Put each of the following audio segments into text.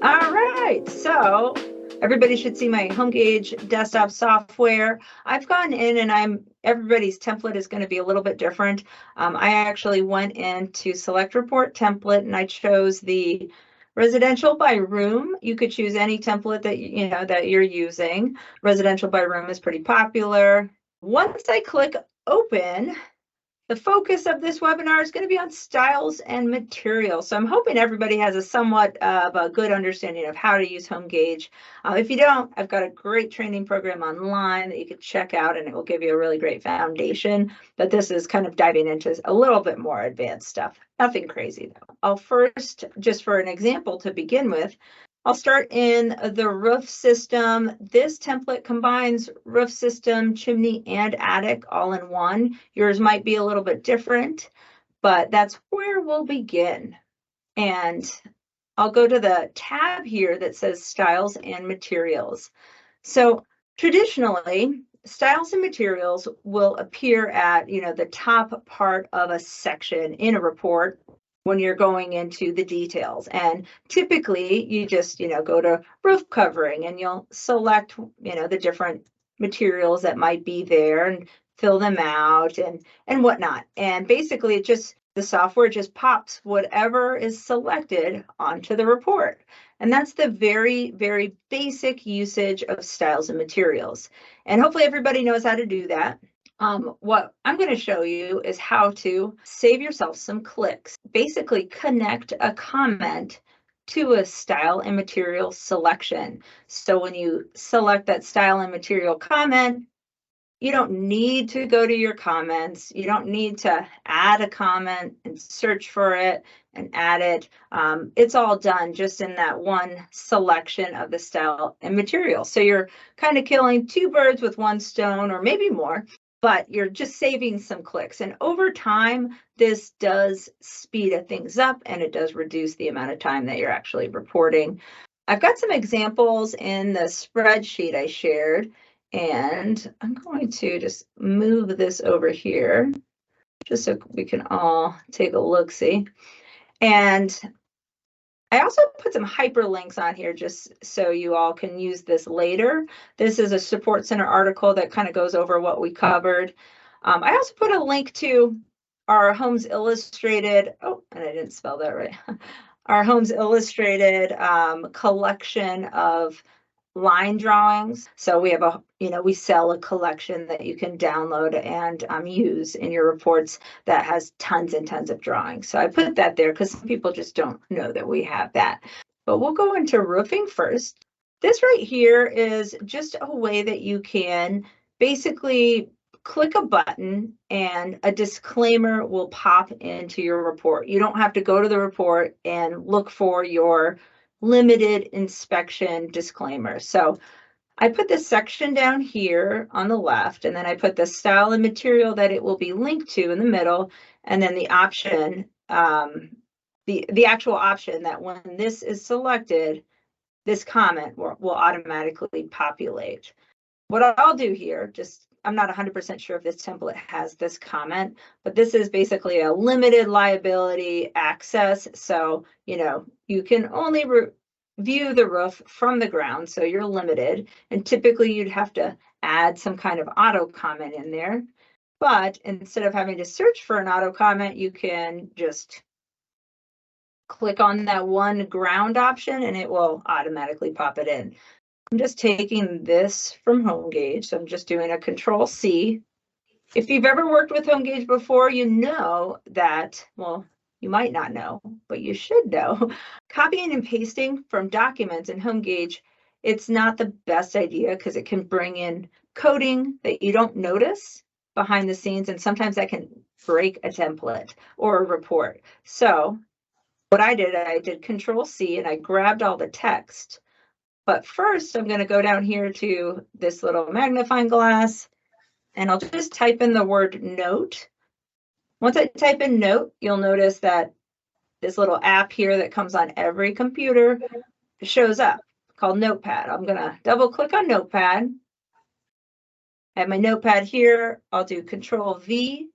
All right, so everybody should see my HomeGauge desktop software. I've gone in and everybody's template is going to be a little bit different. I actually went into select report template and I chose the residential by room. You could choose any template that you're using. Residential by room is pretty popular. Once I click open, the focus of this webinar is going to be on styles and materials. So I'm hoping everybody has a somewhat of a good understanding of how to use HomeGauge. If you don't, I've got a great training program online that you can check out, and it will give you a really great foundation. But this is kind of diving into a little bit more advanced stuff. Nothing crazy, though. I'll first, just for an example to begin with, I'll start in the roof system. This template combines roof system, chimney, and attic all in one. Yours might be a little bit different, but that's where we'll begin. And I'll go to the tab here that says Styles and Materials. So traditionally, styles and materials will appear at the top part of a section in a report when you're going into the details. And typically you just, go to roof covering and you'll select, the different materials that might be there and fill them out and whatnot. And basically the software just pops whatever is selected onto the report. And that's the very, very basic usage of styles and materials. And hopefully everybody knows how to do that. What I'm going to show you is how to save yourself some clicks. Basically connect a comment to a style and material selection. So when you select that style and material comment, you don't need to go to your comments. You don't need to add a comment and search for it and add it. It's all done just in that one selection of the style and material. So you're kind of killing two birds with one stone, or maybe more, but you're just saving some clicks. And over time, this does speed things up and it does reduce the amount of time that you're actually reporting. I've got some examples in the spreadsheet I shared, and I'm going to just move this over here just so we can all take a look-see. And I also put some hyperlinks on here just so you all can use this later. This is a Support Center article that kind of goes over what we covered. I also put a link to our Homes Illustrated, oh, and I didn't spell that right, our Homes Illustrated collection of line drawings. So we have we sell a collection that you can download and use in your reports that has tons and tons of drawings. So I put that there because some people just don't know that we have that. But we'll go into roofing first. This right here is just a way that you can basically click a button and a disclaimer will pop into your report. You don't have to go to the report and look for your limited inspection disclaimer. So I put this section down here on the left, and then I put the style and material that it will be linked to in the middle, and then the option, the actual option that when this is selected, this comment will automatically populate. What I'll do here, I'm not 100% sure if this template has this comment, but this is basically a limited liability access. So, you can only view the roof from the ground, so you're limited. And typically you'd have to add some kind of auto comment in there. But instead of having to search for an auto comment, you can just click on that one ground option and it will automatically pop it in. I'm just taking this from HomeGauge, so I'm just doing a Control-C. If you've ever worked with HomeGauge before, you know that, well, you might not know, but you should know. Copying and pasting from documents in HomeGauge, it's not the best idea because it can bring in coding that you don't notice behind the scenes, and sometimes that can break a template or a report. So what I did Control-C and I grabbed all the text. But first, I'm going to go down here to this little magnifying glass, and I'll just type in the word note. Once I type in note, you'll notice that this little app here that comes on every computer shows up called Notepad. I'm going to double click on Notepad. I have my Notepad here. I'll do Control-V,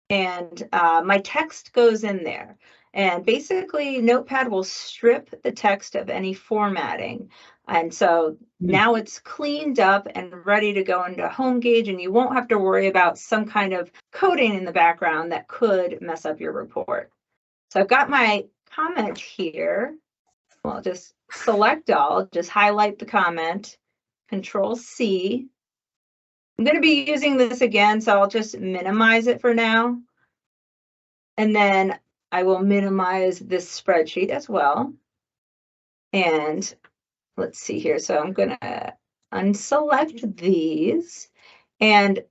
and my text goes in there. And basically, Notepad will strip the text of any formatting. And so now it's cleaned up and ready to go into HomeGauge, and you won't have to worry about some kind of coding in the background that could mess up your report. So I've got my comment here. Well, just select all, just highlight the comment, Control C. I'm going to be using this again, so I'll just minimize it for now. And then I will minimize this spreadsheet as well. And let's see here. So I'm going to unselect these. And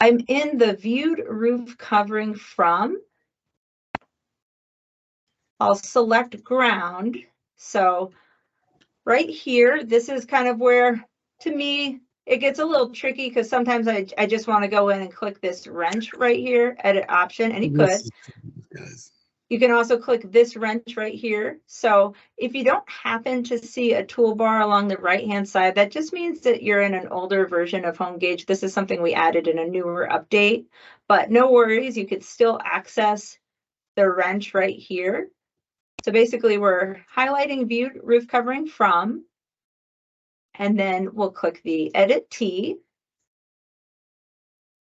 I'm in the viewed roof covering from. I'll select ground. So right here, this is kind of where, to me, it gets a little tricky because sometimes I just want to go in and click this wrench right here, edit option, and you could. You can also click this wrench right here. So if you don't happen to see a toolbar along the right-hand side, that just means that you're in an older version of HomeGauge. This is something we added in a newer update, but no worries, you could still access the wrench right here. So basically we're highlighting viewed roof covering from, and then we'll click the edit T.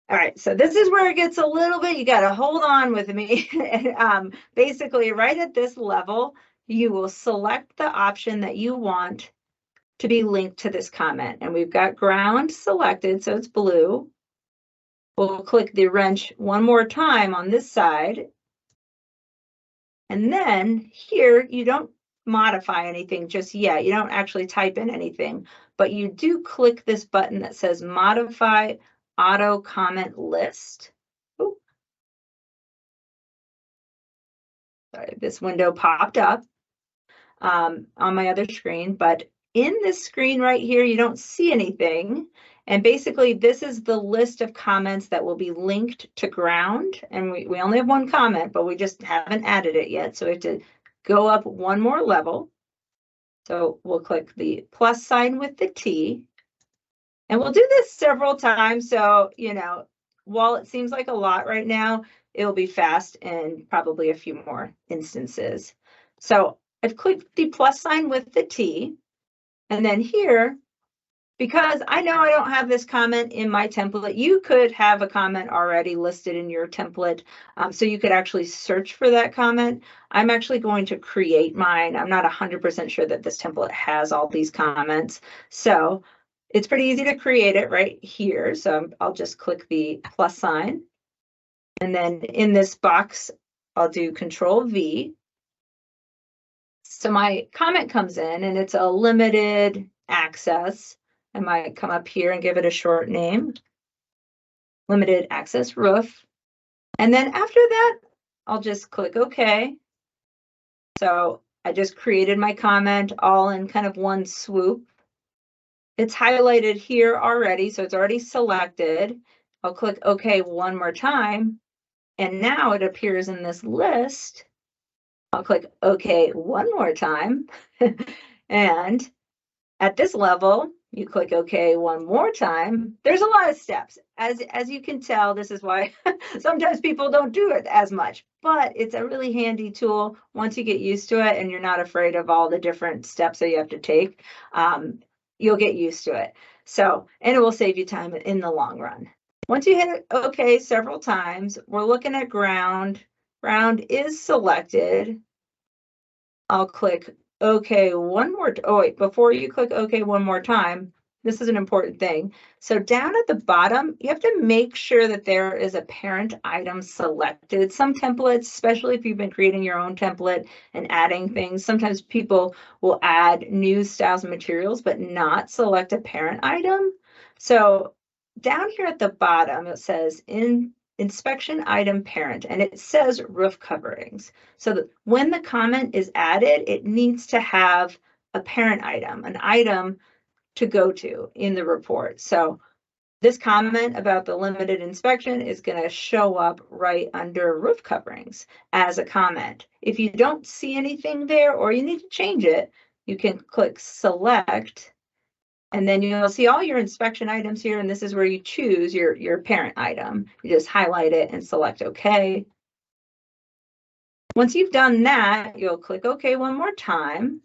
All right, so this is where it gets a little bit, you got to hold on with me. Basically, right at this level, you will select the option that you want to be linked to this comment. And we've got ground selected, so it's blue. We'll click the wrench one more time on this side. And then here, you don't modify anything just yet. You don't actually type in anything, but you do click this button that says Modify Auto Comment List. Ooh. Sorry, this window popped up on my other screen, but in this screen right here, you don't see anything. And basically, this is the list of comments that will be linked to ground. And we only have one comment, but we just haven't added it yet. So we have to go up one more level. So we'll click the plus sign with the T. And we'll do this several times. So, you know, while it seems like a lot right now, it'll be fast in probably a few more instances. So I've clicked the plus sign with the T. And then here, because I know I don't have this comment in my template, you could have a comment already listed in your template. So you could actually search for that comment. I'm actually going to create mine. I'm not 100% sure that this template has all these comments. So it's pretty easy to create it right here. So I'll just click the plus sign. And then in this box, I'll do Control V. So my comment comes in and it's a limited access. I might come up here and give it a short name, limited access roof. And then after that, I'll just click OK. So I just created my comment all in kind of one swoop. It's highlighted here already, so it's already selected. I'll click OK one more time, and now it appears in this list. I'll click OK one more time, and at this level, you click OK one more time. There's a lot of steps. As you can tell, this is why sometimes people don't do it as much, but it's a really handy tool once you get used to it and you're not afraid of all the different steps that you have to take. You'll get used to it. So, and it will save you time in the long run. Once you hit OK several times, we're looking at ground. Ground is selected. I'll click OK one more. Oh, wait, before you click OK one more time, this is an important thing. So down at the bottom, you have to make sure that there is a parent item selected. Some templates, especially if you've been creating your own template and adding things, sometimes people will add new styles and materials, but not select a parent item. So down here at the bottom, it says inspection item parent, and it says roof coverings. So that when the comment is added, it needs to have a parent item, an item to go to in the report. So this comment about the limited inspection is going to show up right under roof coverings as a comment. If you don't see anything there or you need to change it, you can click select, and then you'll see all your inspection items here, and this is where you choose your parent item. You just highlight it and select OK. Once you've done that, you'll click OK one more time.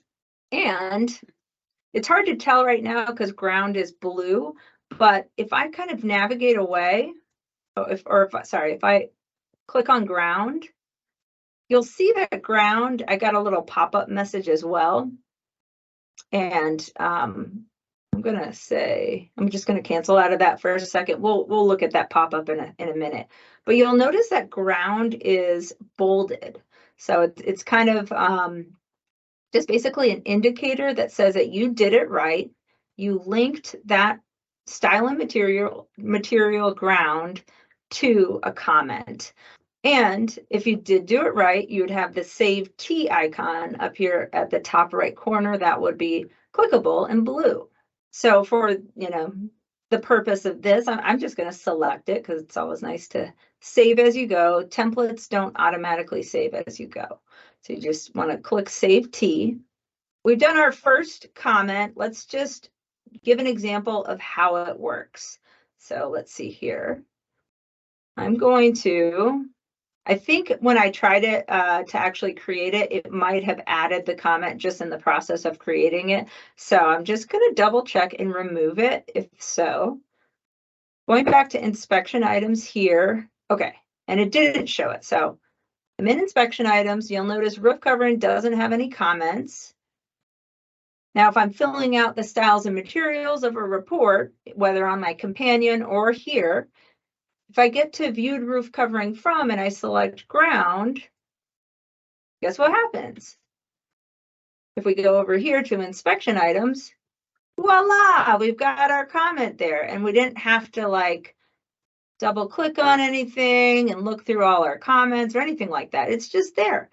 And it's hard to tell right now because ground is blue, but if I kind of navigate away, if I click on ground, you'll see that ground, I got a little pop-up message as well. And I'm just gonna cancel out of that for a second. We'll look at that pop-up in a minute. But you'll notice that ground is bolded. So it's kind of just basically an indicator that says that you did it right. You linked that style and material ground to a comment. And if you did do it right, you would have the Save T icon up here at the top right corner. That would be clickable in blue. So for, the purpose of this, I'm just going to select it because it's always nice to save as you go. Templates don't automatically save as you go. So you just want to click Save T. We've done our first comment. Let's just give an example of how it works. So let's see here. I think when I tried it to actually create it, it might have added the comment just in the process of creating it. So I'm just going to double check and remove it if so. Going back to inspection items here. Okay, and it didn't show it. So I'm in inspection items. You'll notice roof covering doesn't have any comments. Now, if I'm filling out the styles and materials of a report, whether on my companion or here, if I get to viewed roof covering from and I select ground, guess what happens? If we go over here to inspection items, voila, we've got our comment there, and we didn't have to double click on anything and look through all our comments or anything like that. It's just there.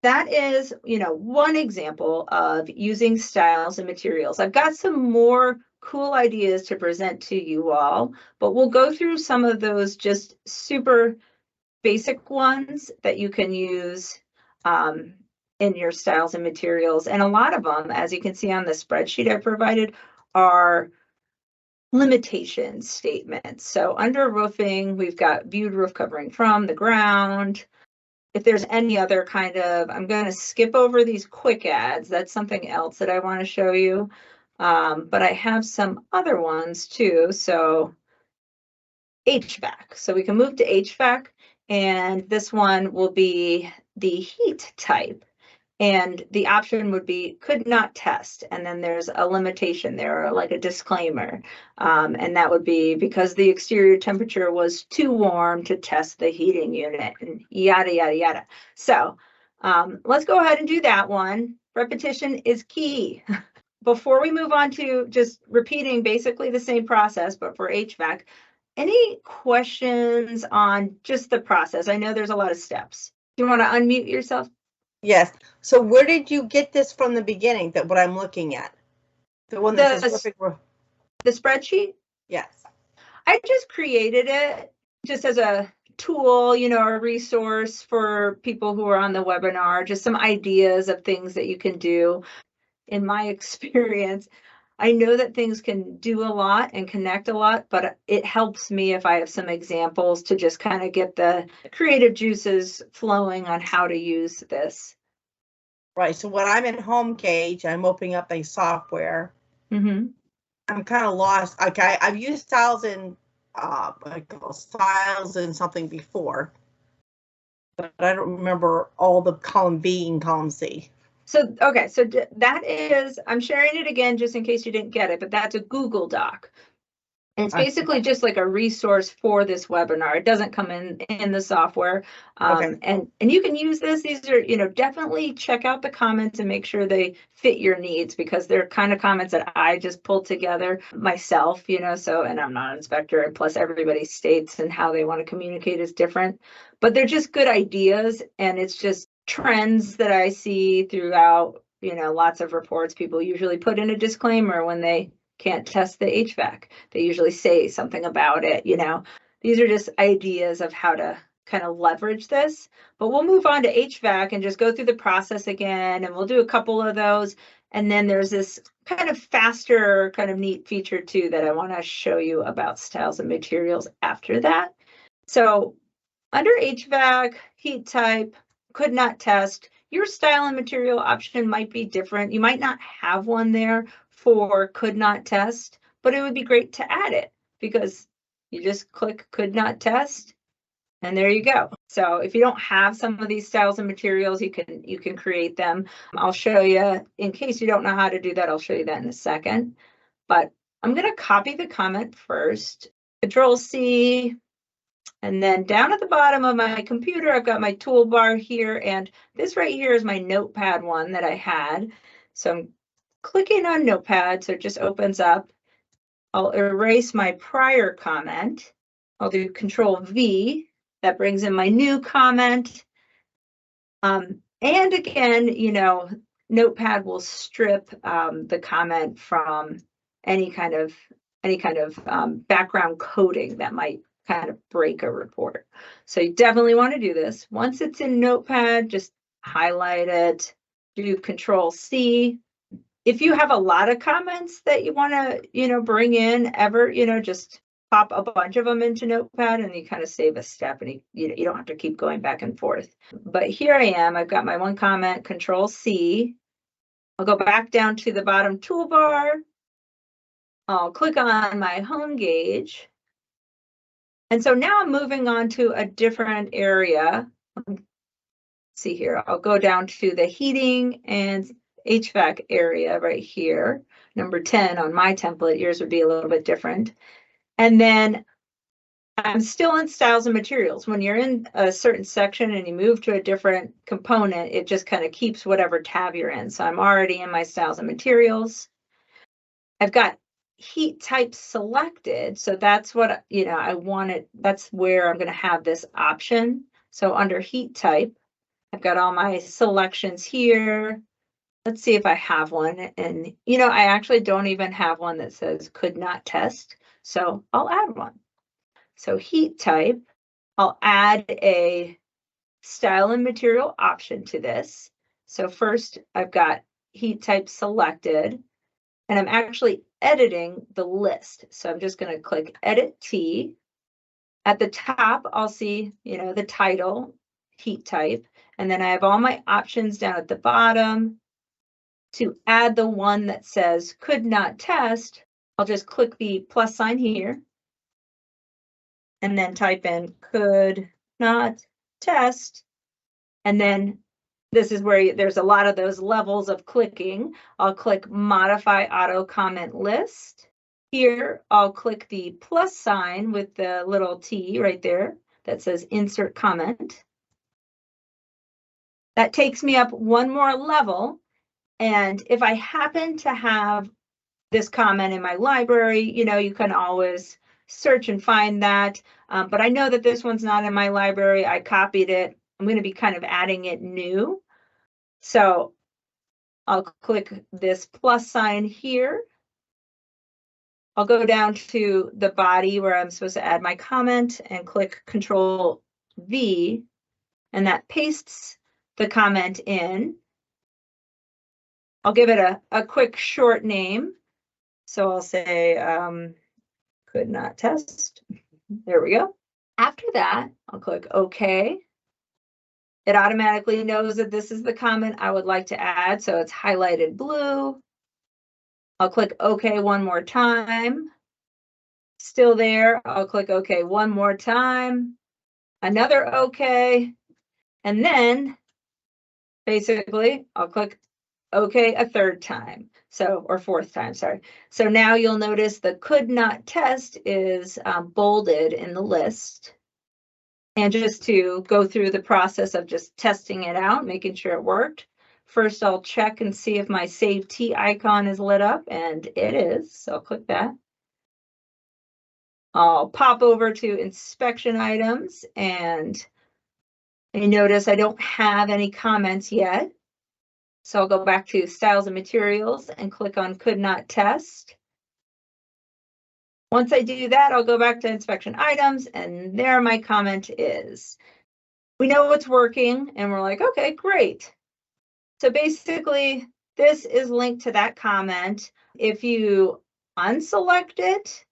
That is, one example of using styles and materials. I've got some more cool ideas to present to you all, but we'll go through some of those just super basic ones that you can use in your styles and materials. And a lot of them, as you can see on the spreadsheet I provided, are limitation statements. So under roofing, we've got viewed roof covering from the ground. If there's any other I'm going to skip over these quick adds. That's something else that I want to show you. But I have some other ones too. So HVAC. So we can move to HVAC, and this one will be the heat type. And the option would be could not test. And then there's a limitation there, or like a disclaimer. And that would be because the exterior temperature was too warm to test the heating unit, and yada, yada, yada. So let's go ahead and do that one. Repetition is key. Before we move on to just repeating basically the same process, but for HVAC, any questions on just the process? I know there's a lot of steps. Do you want to unmute yourself? Yes. So where did you get this from the beginning, that what I'm looking at? The one that says the spreadsheet? Yes. I just created it just as a tool, a resource for people who are on the webinar, just some ideas of things that you can do. In my experience, I know that things can do a lot and connect a lot, but it helps me if I have some examples to just kind of get the creative juices flowing on how to use this. Right. So when I'm in HomeGauge, I'm opening up a software. Mm-hmm. I'm kind of lost. Okay, I've used styles and something before, but I don't remember all the column B and column C. So, okay, so that is, I'm sharing it again just in case you didn't get it, but that's a Google Doc. And it's basically just like a resource for this webinar. It doesn't come in the software. Okay. And you can use this. These are, definitely check out the comments and make sure they fit your needs, because they're kind of comments that I just pulled together myself, so, and I'm not an inspector, and plus everybody's states and how they want to communicate is different, but they're just good ideas. And it's just trends that I see throughout, lots of reports. People usually put in a disclaimer when they can't test the HVAC. They usually say something about it, These are just ideas of how to kind of leverage this. But we'll move on to HVAC and just go through the process again, and we'll do a couple of those. And then there's this kind of faster, kind of neat feature too that I want to show you about styles and materials after that. So under HVAC, heat type, could not test. Your style and material option might be different. You might not have one there for could not test, but it would be great to add it because you just click could not test and there you go. So if you don't have some of these styles and materials, you can create them. I'll show you, in case you don't know how to do that, I'll show you that in a second. But I'm going to copy the comment first, Control C, and then down at the bottom of my computer, I've got my toolbar here, and this right here is my notepad one that I had. So I'm clicking on notepad, so it just opens up. I'll erase my prior comment. I'll do Control V. That brings in my new comment. And again, you know, Notepad will strip the comment from any kind of background coding that might kind of break a report. So you definitely want to do this. Once it's in Notepad, just highlight it, do Control C. If you have a lot of comments that you want to, you know, bring in just pop a bunch of them into Notepad and you kind of save a step and you don't have to keep going back and forth. But here I am, I've got my one comment, Control C. I'll go back down to the bottom toolbar. I'll click on my HomeGauge. And so now I'm moving on to a different area. Let's see here, I'll go down to the heating and HVAC area right here, number 10 on my template. Yours would be a little bit different. And then I'm still in styles and materials. When you're in a certain section and you move to a different component, it just kind of keeps whatever tab you're in. So I'm already in my styles and materials. I've got heat type selected. So that's what, you know, I wanted. That's where I'm going to have this option. So under heat type, I've got all my selections here. Let's see if I have one. And, you know, I actually don't even have one that says could not test. So I'll add one. So heat type, I'll add a style and material option to this. So first I've got heat type selected and I'm actually editing the list. So I'm just going to click Edit T. At the top, I'll see, you know, the title, heat type, and then I have all my options down at the bottom. To add the one that says could not test, I'll just click the plus sign here and then type in could not test. And then this is where there's a lot of those levels of clicking. I'll click modify auto comment list. Here, I'll click the plus sign with the little T right there that says insert comment. That takes me up one more level. And if I happen to have this comment in my library, you know, you can always search and find that. But I know that this one's not in my library. I copied it. I'm going to be kind of adding it new. So I'll click this plus sign here. I'll go down to the body where I'm supposed to add my comment and click Control V, and that pastes the comment in. I'll give it a quick short name. So I'll say could not test. There we go. After that, I'll click OK. It automatically knows that this is the comment I would like to add, so it's highlighted blue. I'll click OK one more time. Still there. I'll click OK one more time. Another OK. And then basically I'll click OK a third time. So, or fourth time, sorry. So now you'll notice the could not test is bolded in the list. And just to go through the process of just testing it out, making sure it worked. First, I'll check and see if my Save T icon is lit up, and it is. So I'll click that. I'll pop over to inspection items, and you notice I don't have any comments yet. So I'll go back to styles and materials and click on could not test. Once I do that, I'll go back to inspection items, and there my comment is. We know it's working, and we're like, okay, great. So basically, this is linked to that comment. If you unselect it,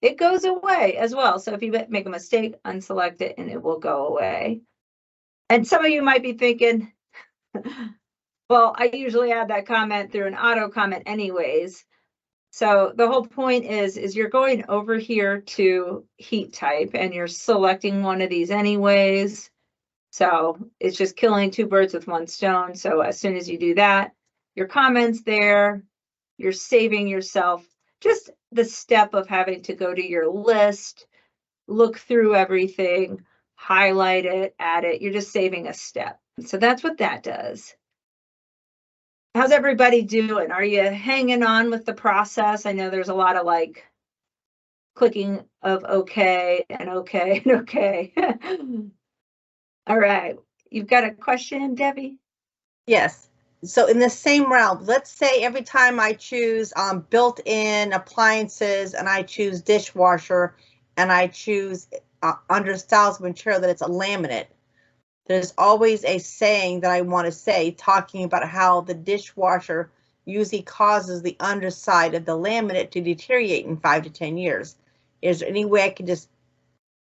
it goes away as well. So if you make a mistake, unselect it, and it will go away. And some of you might be thinking, well, I usually add that comment through an auto comment anyways. So the whole point is you're going over here to heat type and you're selecting one of these anyways. So it's just killing two birds with one stone. So as soon as you do that, your comment's there, you're saving yourself just the step of having to go to your list, look through everything, highlight it, add it. You're just saving a step. So that's what that does. How's everybody doing? Are you hanging on with the process? I know there's a lot of like clicking of okay and okay and okay. All right. You've got a question, Debbie? Yes. So in the same realm, let's say every time I choose built-in appliances and I choose dishwasher and I choose under styles of material that it's a laminate, there's always a saying that I want to say talking about how the dishwasher usually causes the underside of the laminate to deteriorate in 5 to 10 years. Is there any way I can just,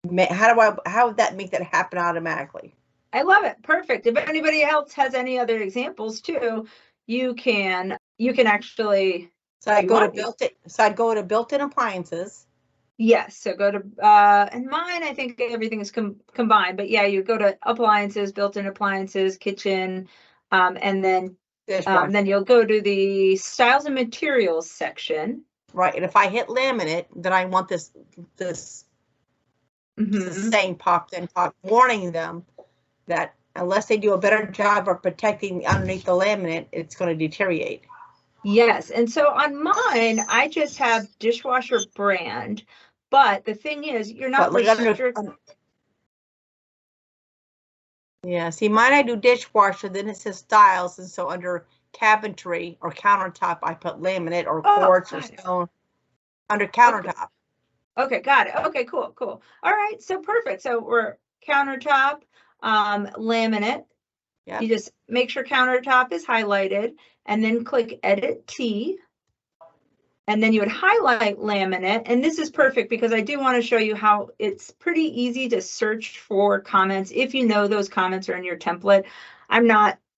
how would that make that happen automatically? I love it. Perfect. If anybody else has any other examples too, you can actually. So I'd go to built-in appliances. Yes. So go to and mine, I think everything is combined, but yeah, you go to appliances, built-in appliances, kitchen, and then you'll go to the styles and materials section. Right. And if I hit laminate, then I want this saying popped in, warning them that unless they do a better job of protecting underneath the laminate, it's going to deteriorate. Yes. And so on mine, I just have dishwasher brand, but the thing is, you're not restricted. Yeah, see, mine I do dishwasher, then it says styles, and so under cabinetry or countertop, I put laminate or quartz or stone under countertop. Okay, got it. Okay, cool. All right, so perfect. So we're countertop, laminate. Yep. You just make sure countertop is highlighted and then click Edit T. And then you would highlight laminate. And this is perfect because I do want to show you how it's pretty easy to search for comments if you know those comments are in your template. I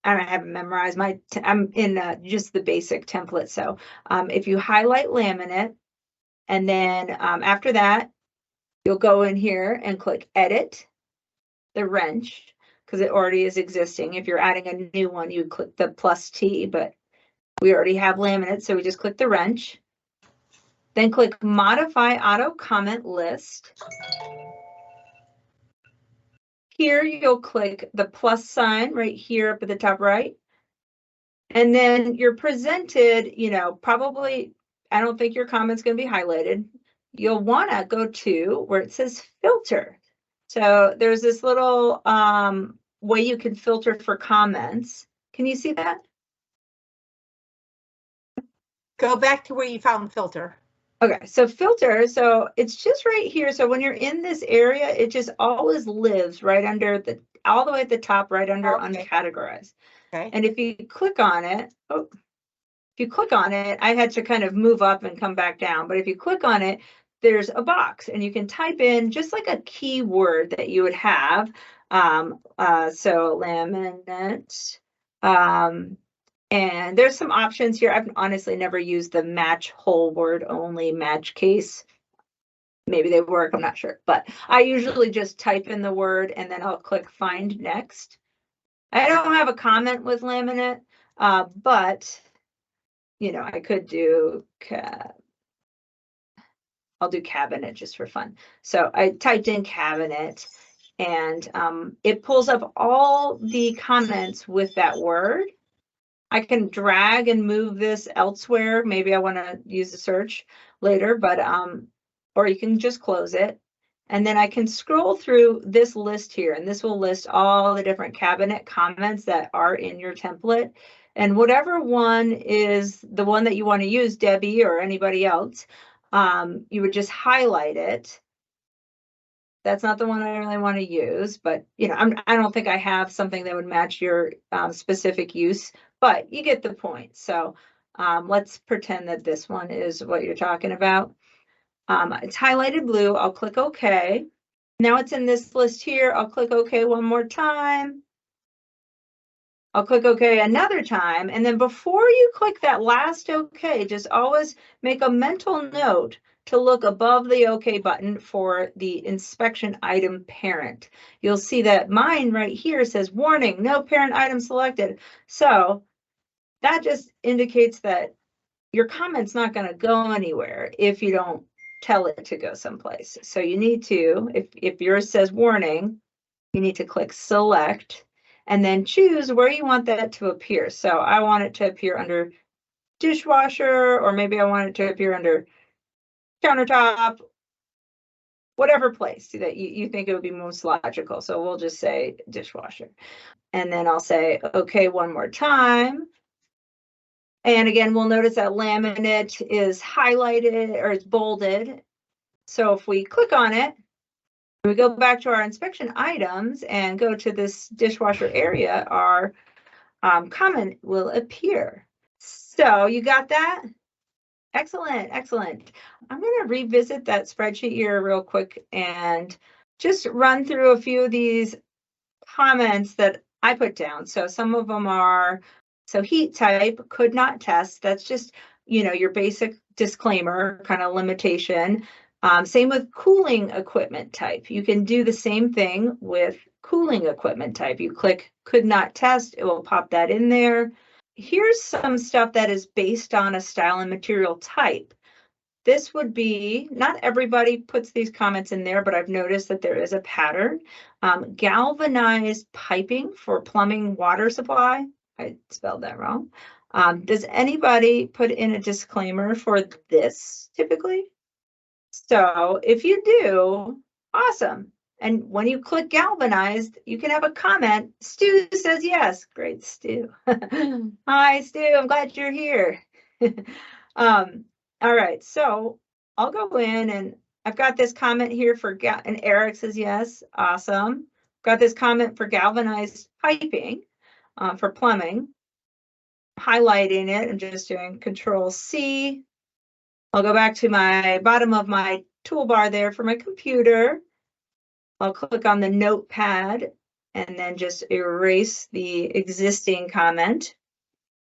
haven't memorized I'm in just the basic template. So if you highlight laminate, and then after that, you'll go in here and click Edit the wrench because it already is existing. If you're adding a new one, you click the plus T, but we already have laminate, so we just click the wrench. Then click Modify Auto Comment List. Here you'll click the plus sign right here up at the top right. And then you're presented, probably, I don't think your comment's going to be highlighted. You'll want to go to where it says filter. So there's this little way you can filter for comments. Can you see that? Go back to where you found filter. Okay, so filter, so it's just right here. So when you're in this area, it just always lives right under all the way at the top, right under uncategorized. Okay. And if you click on it, I had to kind of move up and come back down, but if you click on it, there's a box and you can type in just like a keyword that you would have. So laminate, and there's some options here. I've honestly never used the match whole word only match case. Maybe they work, I'm not sure, but I usually just type in the word and then I'll click find next. I don't have a comment with laminate, but I could do I'll do cabinet just for fun. So I typed in cabinet and it pulls up all the comments with that word. I can drag and move this elsewhere. Maybe I want to use the search later, but or you can just close it. And then I can scroll through this list here, and this will list all the different cabinet comments that are in your template. And whatever one is the one that you want to use, Debbie or anybody else, you would just highlight it. That's not the one I really want to use, but I don't think I have something that would match your specific use, but you get the point. So let's pretend that this one is what you're talking about. It's highlighted blue. I'll click OK. Now it's in this list here. I'll click OK one more time. I'll click OK another time. And then before you click that last OK, just always make a mental note to look above the OK button for the inspection item parent. You'll see that mine right here says warning, no parent item selected. So that just indicates that your comment's not going to go anywhere if you don't tell it to go someplace. So you need to, if yours says warning, you need to click select and then choose where you want that to appear. So I want it to appear under dishwasher, or maybe I want it to appear under countertop, whatever place that you think it would be most logical. So we'll just say dishwasher. And then I'll say, okay, one more time. And again, we'll notice that laminate is highlighted or it's bolded. So if we click on it, we go back to our inspection items and go to this dishwasher area, our comment will appear. So you got that? Excellent, excellent. I'm going to revisit that spreadsheet here real quick and just run through a few of these comments that I put down. So some of them are, so heat type could not test. That's just, your basic disclaimer kind of limitation. Same with cooling equipment type. You can do the same thing with cooling equipment type. You click could not test, it will pop that in there. Here's some stuff that is based on a style and material type. This would be, not everybody puts these comments in there, but I've noticed that there is a pattern. Galvanized piping for plumbing water supply. I spelled that wrong. Does anybody put in a disclaimer for this typically? So if you do, awesome. And when you click galvanized, you can have a comment. Stu says yes. Great, Stu. Hi, Stu. I'm glad you're here. All right, so I'll go in and I've got this comment here for and Eric says yes. Awesome. Got this comment for galvanized piping for plumbing. Highlighting it and just doing Control C. I'll go back to my bottom of my toolbar there for my computer. I'll click on the notepad and then just erase the existing comment.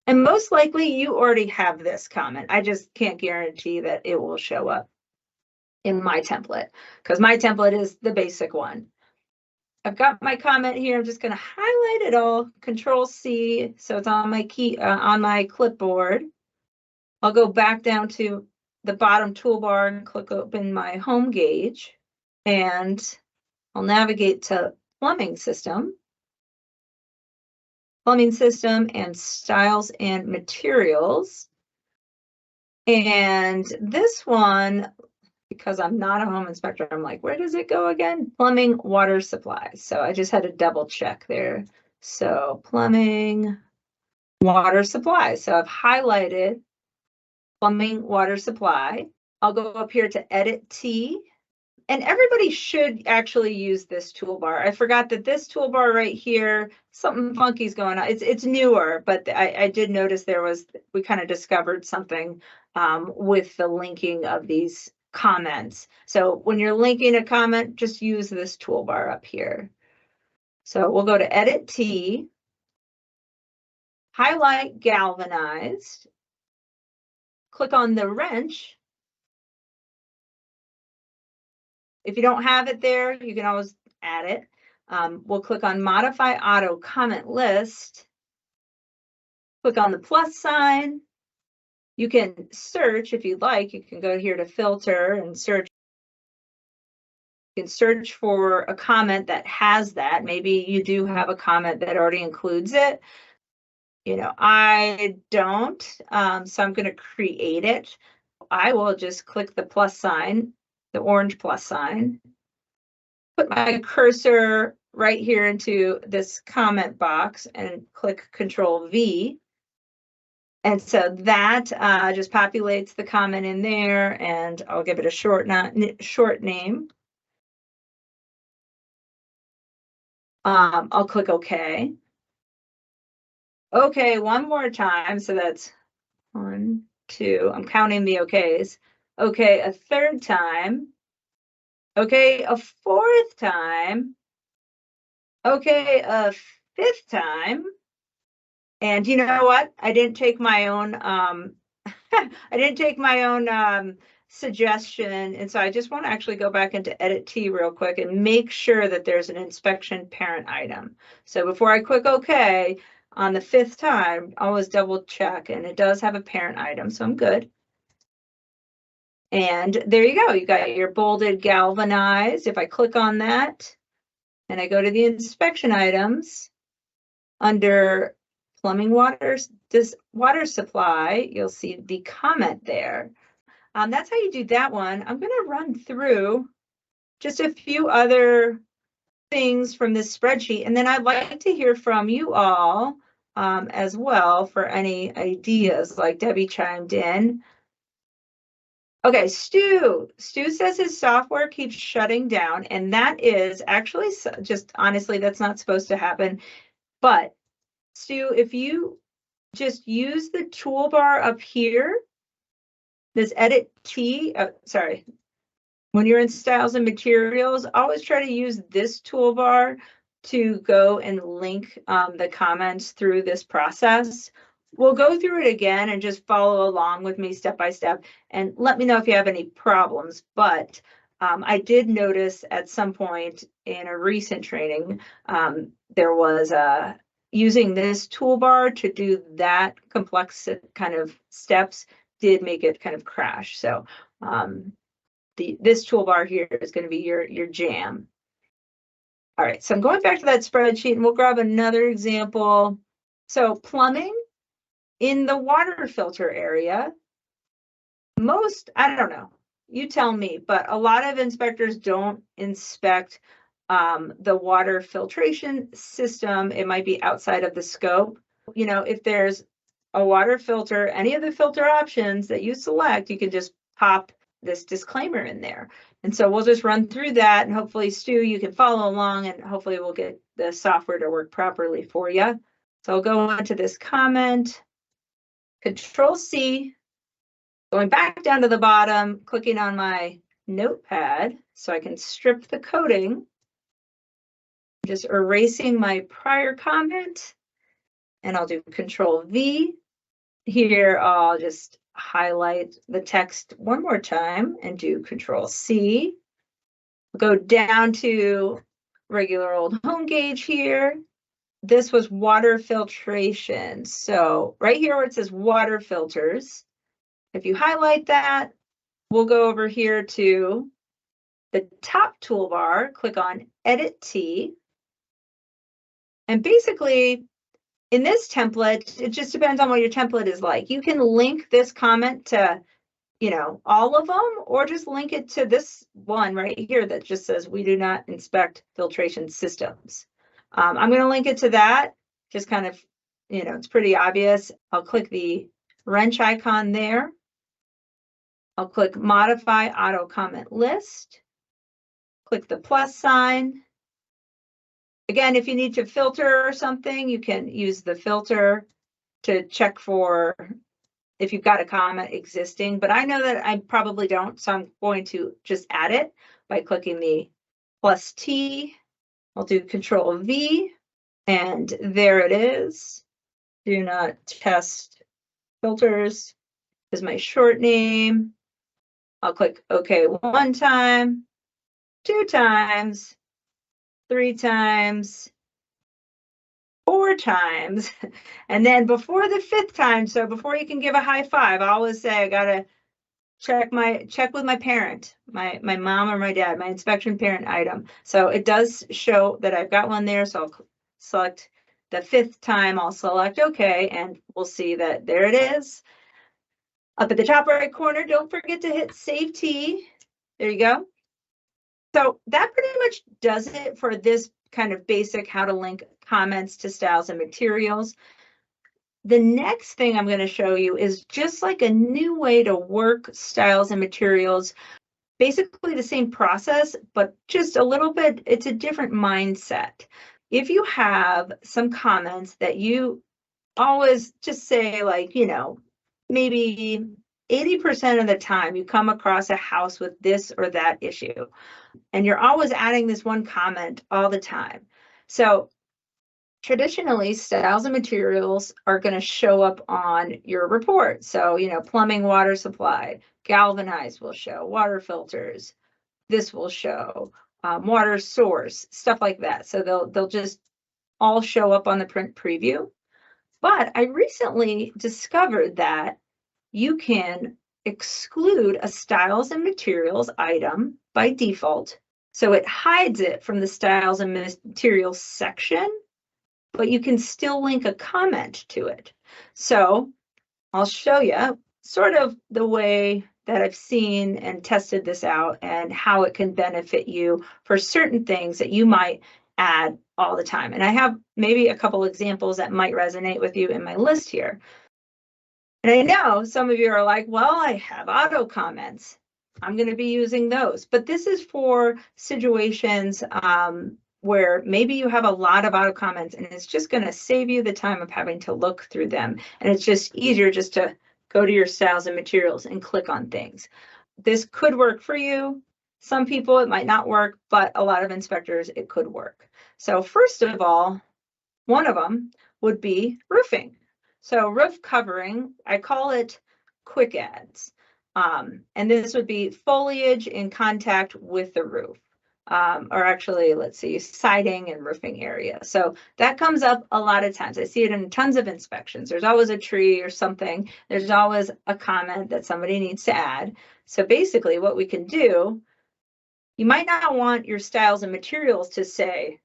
And most likely you already have this comment. I just can't guarantee that it will show up in my template because my template is the basic one. I've got my comment here. I'm just going to highlight it all, Control C, so it's on my on my clipboard. I'll go back down to the bottom toolbar and click open my HomeGauge, and I'll navigate to plumbing system and styles and materials. And this one, because I'm not a home inspector, I'm like, where does it go again? Plumbing water supply. So I just had to double check there. So plumbing water supply. So I've highlighted plumbing water supply. I'll go up here to edit T. And everybody should actually use this toolbar. I forgot that this toolbar right here, something funky is going on. It's newer, but I did notice we kind of discovered something with the linking of these comments. So when you're linking a comment, just use this toolbar up here. So we'll go to Edit T, highlight galvanized, click on the wrench. If you don't have it there, you can always add it. We'll click on Modify Auto Comment List. Click on the plus sign. You can search if you'd like. You can go here to Filter and search. You can search for a comment that has that. Maybe you do have a comment that already includes it. I don't, so I'm going to create it. I will just click the plus sign, the orange plus sign. Put my cursor right here into this comment box and click Control V. And so that just populates the comment in there, and I'll give it a short name. I'll click OK. OK, one more time. So that's 1, 2. I'm counting the OKs. OK, a third time. OK, a fourth time. OK, a fifth time. And you know what? I didn't take my own I didn't take my own suggestion. And so I just want to actually go back into Edit T real quick and make sure that there's an inspection parent item. So before I click OK, on the 5th time, always double check, and it does have a parent item, so I'm good. And there you go. You got your bolded galvanized. If I click on that and I go to the inspection items under plumbing water, this water supply, you'll see the comment there. That's how you do that one. I'm going to run through just a few other things from this spreadsheet, and then I'd like to hear from you all as well for any ideas, like Debbie chimed in. Okay, Stu says his software keeps shutting down, and that is actually just honestly, that's not supposed to happen. But Stu, if you just use the toolbar up here, this Edit T, sorry, when you're in styles and materials, always try to use this toolbar to go and link the comments through this process. We'll go through it again and just follow along with me step by step, and let me know if you have any problems. But I did notice at some point in a recent training, there was using this toolbar to do that complex kind of steps did make it kind of crash. So this toolbar here is going to be your jam. All right, so I'm going back to that spreadsheet and we'll grab another example. So plumbing in the water filter area, I don't know, you tell me, but a lot of inspectors don't inspect the water filtration system. It might be outside of the scope. You know, if there's a water filter, any of the filter options that you select, you can just pop this disclaimer in there. And so we'll just run through that, and hopefully, Stu, you can follow along, and hopefully we'll get the software to work properly for you. So I'll go into this comment, Control C, going back down to the bottom, clicking on my notepad so I can strip the coding, just erasing my prior comment, and I'll do Control V. Here, I'll just highlight the text one more time and do Control C. Go down to regular old HomeGauge here. This was water filtration. So right here where it says water filters, if you highlight that, we'll go over here to the top toolbar, click on Edit T. And basically, in this template, it just depends on what your template is like. You can link this comment to, you know, all of them, or just link it to this one right here that just says we do not inspect filtration systems. I'm going to link it to that, just kind of, you know, it's pretty obvious. I'll click the wrench icon there. I'll click Modify Auto Comment List. Click the plus sign. Again, if you need to filter or something, you can use the filter to check for if you've got a comment existing, but I know that I probably don't, so I'm going to just add it by clicking the plus T. I'll do Control V, and there it is. Do not test filters is my short name. I'll click OK one time, 2 times, 3 times, 4 times, and then before the 5th time, so before you can give a high five, I always say I gotta check with my parent, my mom or my dad, my inspection parent item. So it does show that I've got one there, so I'll select the 5th time, I'll select OK, and we'll see that there it is. Up at the top right corner, don't forget to hit Save T. There you go. So that pretty much does it for this kind of basic how to link comments to styles and materials. The next thing I'm going to show you is just like a new way to work styles and materials. Basically the same process, but just a little bit, it's a different mindset. If you have some comments that you always just say, like, you know, maybe 80% of the time you come across a house with this or that issue, and you're always adding this one comment all the time. So traditionally, styles and materials are going to show up on your report. So, plumbing, water supply, galvanized will show, water filters, this will show, water source, stuff like that. So they'll just all show up on the print preview. But I recently discovered that you can exclude a styles and materials item by default. So it hides it from the styles and materials section, but you can still link a comment to it. So I'll show you sort of the way that I've seen and tested this out and how it can benefit you for certain things that you might add all the time. And I have maybe a couple examples that might resonate with you in my list here. And I know some of you are like, well, I have auto comments. I'm going to be using those. But this is for situations where maybe you have a lot of auto comments and it's just going to save you the time of having to look through them. And it's just easier just to go to your styles and materials and click on things. This could work for you. Some people it might not work, but a lot of inspectors it could work. So first of all, one of them would be roofing. So roof covering, I call it quick adds. And this would be foliage in contact with the roof. Or actually, let's see, siding and roofing area. So that comes up a lot of times. I see it in tons of inspections. There's always a tree or something. There's always a comment that somebody needs to add. So basically what we can do, you might not want your styles and materials to say,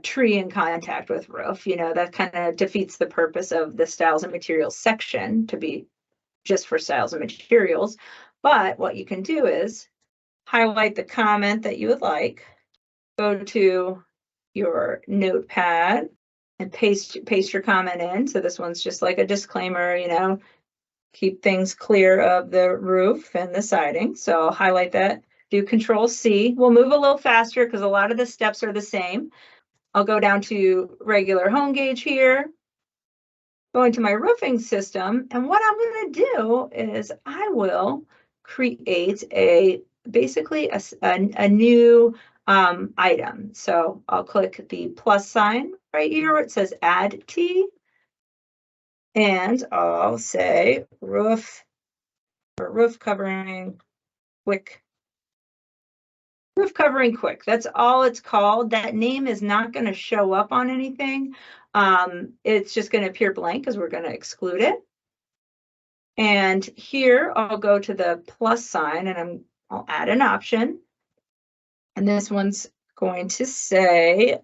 tree in contact with roof, that kind of defeats the purpose of the styles and materials section to be just for styles and materials. But what you can do is highlight the comment that you would like, go to your notepad and paste your comment in. So this one's just like a disclaimer, keep things clear of the roof and the siding. So I'll highlight that. Do Control C. We'll move a little faster because a lot of the steps are the same. I'll go down to regular HomeGauge here, go into my roofing system, and what I'm going to do is I will create basically a new item. So I'll click the plus sign right here where it says Add T, and I'll say roof covering quick. Roof covering quick, that's all it's called. That name is not going to show up on anything. It's just going to appear blank because we're going to exclude it. And here I'll go to the plus sign and I'll add an option. And this one's going to say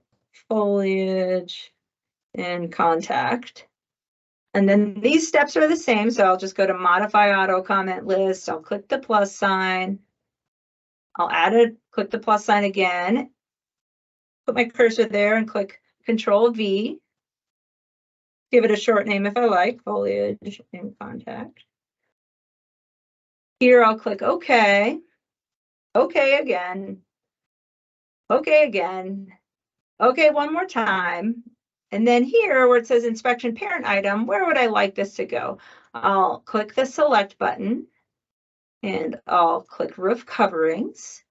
foliage in contact. And then these steps are the same. So I'll just go to modify auto comment list. I'll click the plus sign. I'll add it, click the plus sign again, put my cursor there and click Control V. Give it a short name if I like, foliage in contact. Here I'll click OK, OK again, OK again, OK one more time. And then here where it says inspection parent item, where would I like this to go? I'll click the select button and I'll click roof coverings.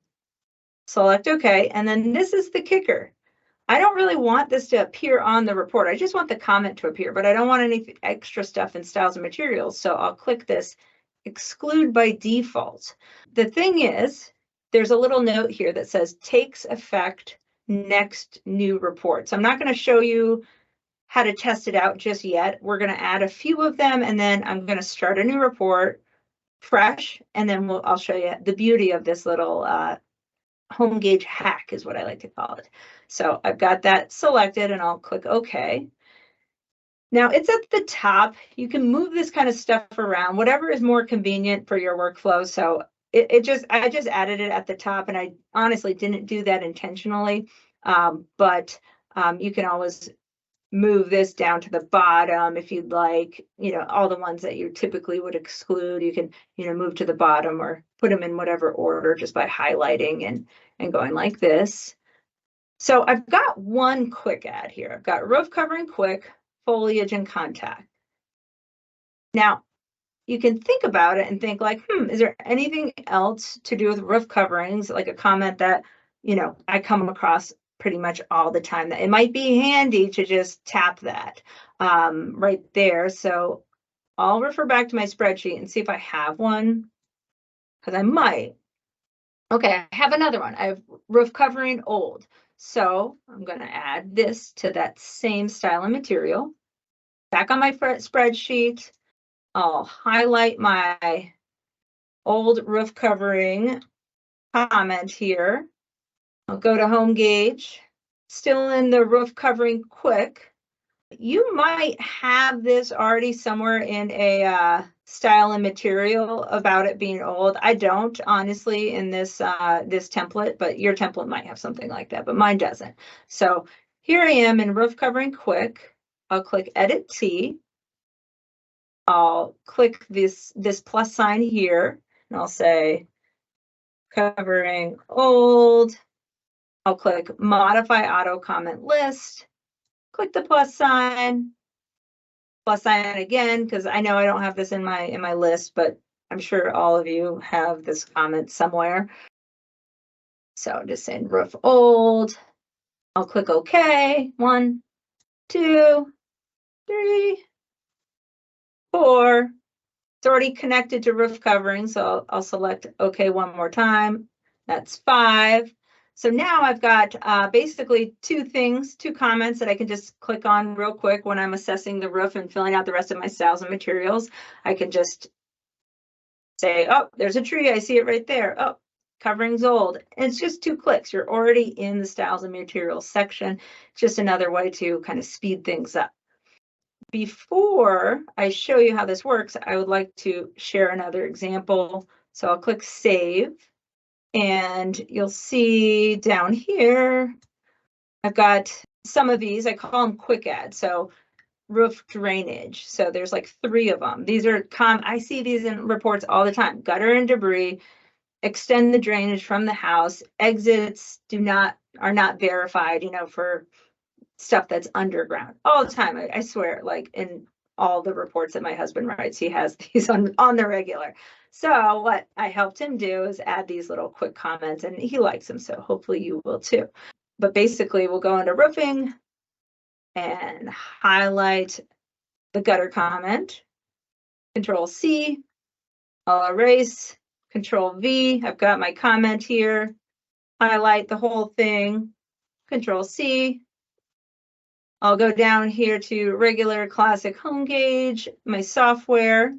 Select OK, and then this is the kicker. I don't really want this to appear on the report. I just want the comment to appear, but I don't want any extra stuff in styles and materials. So I'll click this exclude by default. The thing is, there's a little note here that says takes effect next new report. So I'm not going to show you how to test it out just yet. We're going to add a few of them, and then I'm going to start a new report fresh, and then I'll show you the beauty of this little HomeGauge hack is what I like to call it. So I've got that selected and I'll click OK. Now it's at the top. You can move this kind of stuff around, whatever is more convenient for your workflow. So I just added it at the top, and I honestly didn't do that intentionally. But you can always move this down to the bottom if you'd like, all the ones that you typically would exclude, you can, move to the bottom or put them in whatever order just by highlighting and going like this. So I've got one quick add here. I've got roof covering quick, foliage and contact. Now, you can think about it and think like, is there anything else to do with roof coverings, like a comment that, I come across pretty much all the time. It might be handy to just tap that right there. So I'll refer back to my spreadsheet and see if I have one, because I might. Okay, I have another one. I have roof covering old. So I'm going to add this to that same style and material. Back on my spreadsheet, I'll highlight my old roof covering comment here. I'll go to HomeGauge, still in the roof covering quick. You might have this already somewhere in a style and material about it being old. I don't, honestly, in this this template, but your template might have something like that, but mine doesn't. So here I am in roof covering quick. I'll click Edit T. I'll click this plus sign here, and I'll say covering old. I'll click Modify Auto Comment List. Click the plus sign again, because I know I don't have this in my list, but I'm sure all of you have this comment somewhere. So just saying roof old. I'll click OK. 1, 2, 3, 4. It's already connected to roof covering, so I'll select OK one more time. That's 5. So now I've got basically two comments that I can just click on real quick when I'm assessing the roof and filling out the rest of my styles and materials. I can just say, oh, there's a tree. I see it right there. Oh, covering's old. And it's just 2 clicks. You're already in the styles and materials section. It's just another way to kind of speed things up. Before I show you how this works, I would like to share another example. So I'll click Save. And you'll see down here, I've got some of these, I call them quick ads. So roof drainage. So there's like 3 of them. These are I see these in reports all the time. Gutter and debris, extend the drainage from the house, exits are not verified, for stuff that's underground all the time. I swear, like in all the reports that my husband writes, he has these on the regular. So what I helped him do is add these little quick comments, and he likes them, so hopefully you will too. But basically, we'll go into roofing and highlight the gutter comment. Control C, I'll erase, Control V. I've got my comment here. Highlight the whole thing. Control C. I'll go down here to regular classic HomeGauge, my software.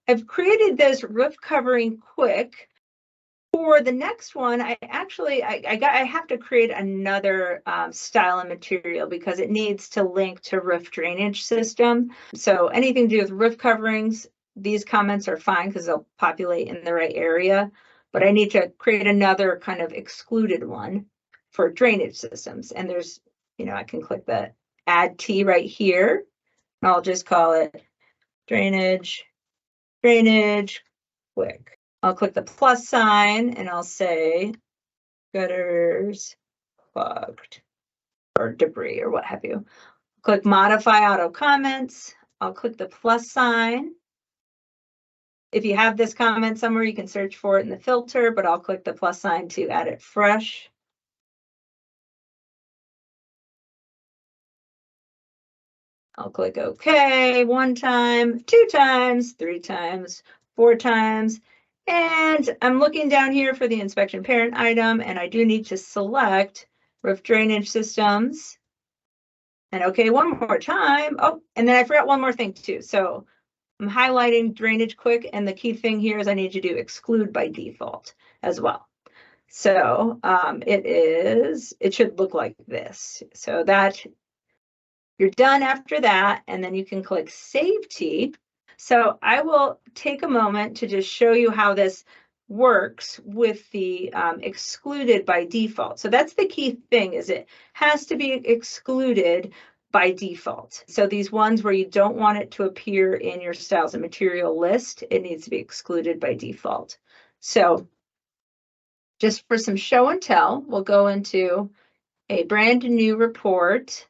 I've created this roof covering quick. For the next one, I have to create another style and material because it needs to link to roof drainage system. So anything to do with roof coverings, these comments are fine because they'll populate in the right area. But I need to create another kind of excluded one for drainage systems. And there's, I can click the Add T right here. And I'll just call it drainage quick. I'll click the plus sign and I'll say gutters clogged or debris or what have you. Click modify auto comments. I'll click the plus sign. If you have this comment somewhere, you can search for it in the filter, but I'll click the plus sign to add it fresh. I'll click OK 1 time, 2 times, 3 times, 4 times. And I'm looking down here for the inspection parent item, and I do need to select roof drainage systems. And OK, 1 more time. Oh, and then I forgot one more thing too. So I'm highlighting drainage quick, and the key thing here is I need to do exclude by default as well. So it should look like this. So that you're done after that, and then you can click Save T. So I will take a moment to just show you how this works with the excluded by default. So that's the key thing, is it has to be excluded by default. So these ones where you don't want it to appear in your styles and material list, it needs to be excluded by default. So just for some show and tell, we'll go into a brand new report.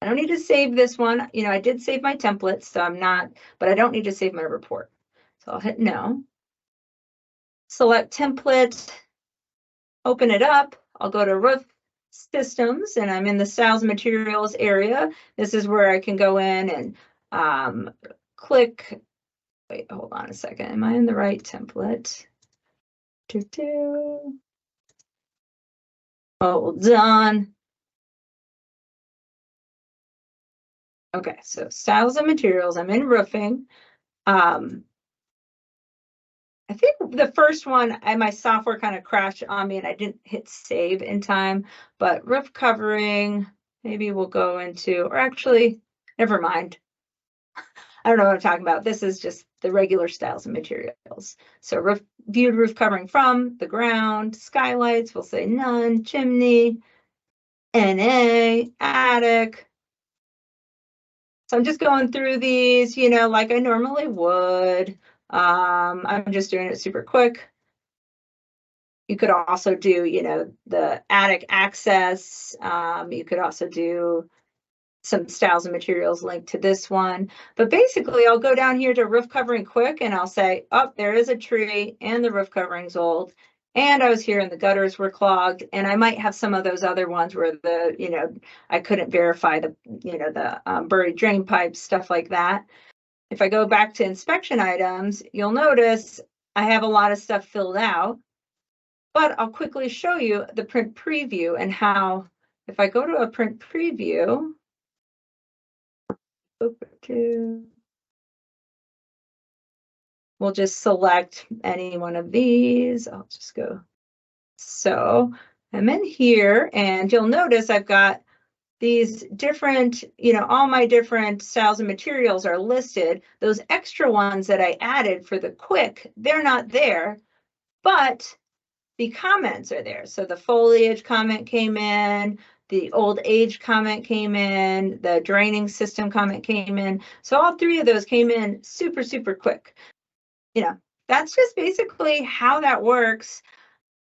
I don't need to save this one. I did save my templates, so but I don't need to save my report. So I'll hit no. Select template, open it up. I'll go to roof systems and I'm in the styles and materials area, this is where I can go in and click. Wait, hold on a second. Am I in the right template? Hold on. Okay, so styles and materials. I'm in roofing. I think the first one, my software kind of crashed on me and I didn't hit save in time, but roof covering, maybe we'll go into, or actually, never mind. I don't know what I'm talking about. This is just the regular styles and materials. So viewed roof covering from the ground, skylights, we'll say none, chimney, NA, attic. So I'm just going through these, like I normally would. I'm just doing it super quick. You could also do, the attic access. You could also do some styles and materials linked to this one. But basically, I'll go down here to roof covering quick and I'll say, oh, there is a tree and the roof covering's old. And I was here and the gutters were clogged. And I might have some of those other ones where I couldn't verify the buried drain pipes, stuff like that. If I go back to inspection items, you'll notice I have a lot of stuff filled out. But I'll quickly show you the print preview and how, if I go to a print preview, we'll just select any one of these. I'll just go. So I'm in here and you'll notice I've got these different, all my different styles and materials are listed. Those extra ones that I added for the quick, they're not there, but the comments are there. So the foliage comment came in, the old age comment came in, the draining system comment came in. So all three of those came in super, super quick. That's just basically how that works.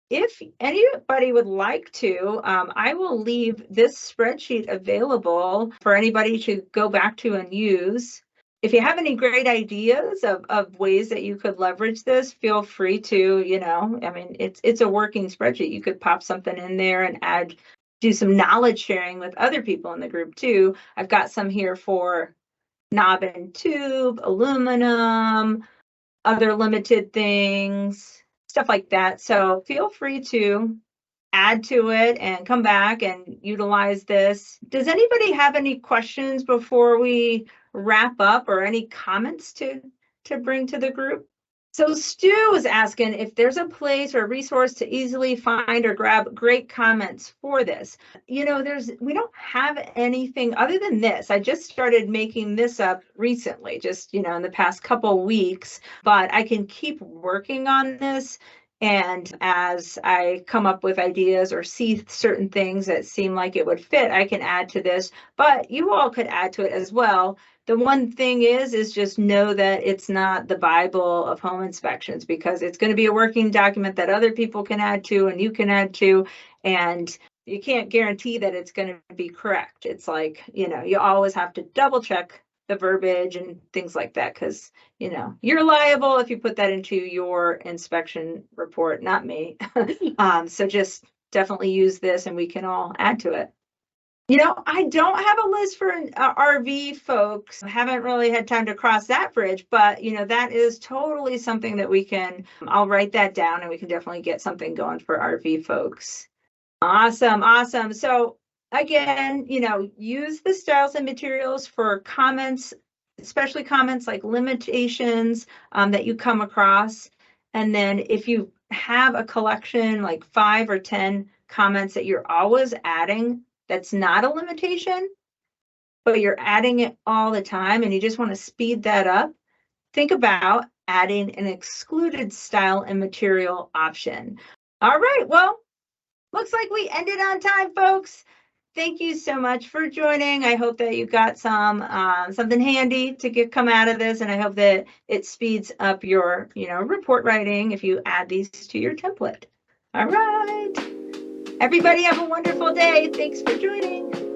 If anybody would like to, I will leave this spreadsheet available for anybody to go back to and use. If you have any great ideas of ways that you could leverage this, feel free to, it's a working spreadsheet. You could pop something in there and do some knowledge sharing with other people in the group too. I've got some here for knob and tube, aluminum, other limited things, stuff like that. So feel free to add to it and come back and utilize this. Does anybody have any questions before we wrap up or any comments to bring to the group? So Stu was asking if there's a place or a resource to easily find or grab great comments for this. We don't have anything other than this. I just started making this up recently, just, in the past couple weeks, but I can keep working on this. And as I come up with ideas or see certain things that seem like it would fit, I can add to this, but you all could add to it as well. The one thing is just know that it's not the Bible of home inspections, because it's going to be a working document that other people can add to and you can add to, and you can't guarantee that it's going to be correct. It's like, you always have to double check the verbiage and things like that, because you're liable if you put that into your inspection report, not me. So just definitely use this and we can all add to it. I don't have a list for RV folks. I haven't really had time to cross that bridge, but that is totally something that I'll write that down and we can definitely get something going for RV folks. Awesome. So again, use the styles and materials for comments, especially comments like limitations that you come across. And then if you have a collection like 5 or 10 comments that you're always adding, that's not a limitation, but you're adding it all the time and you just want to speed that up, think about adding an excluded style and material option. All right, well, looks like we ended on time, folks. Thank you so much for joining. I hope that you got something handy to come out of this, and I hope that it speeds up your report writing if you add these to your template. All right. Everybody have a wonderful day. Thanks for joining.